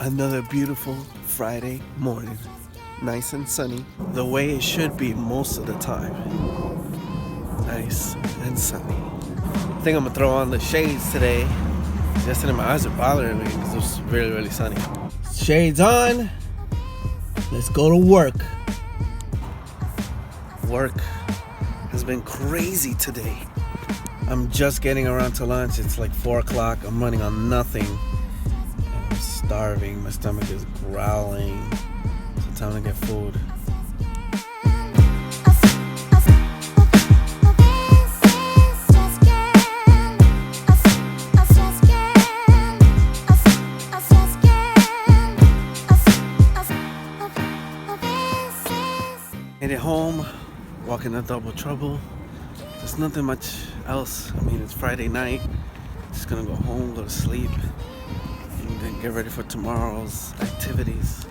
Another beautiful Friday morning. Nice and sunny, the way it should be most of the time. Nice and sunny. I think I'm gonna throw on the shades today. Yesterday my eyes are bothering me because it was really, really sunny. Shades on. Let's go to work. Work has been crazy today. I'm just getting around to lunch. It's like 4 o'clock. I'm running on nothing. I'm starving. My stomach is growling. It's time to get food. Made it home, walking the double trouble. There's nothing much else. I mean, it's Friday night. Just gonna go home, go to sleep, and then get ready for tomorrow's activities.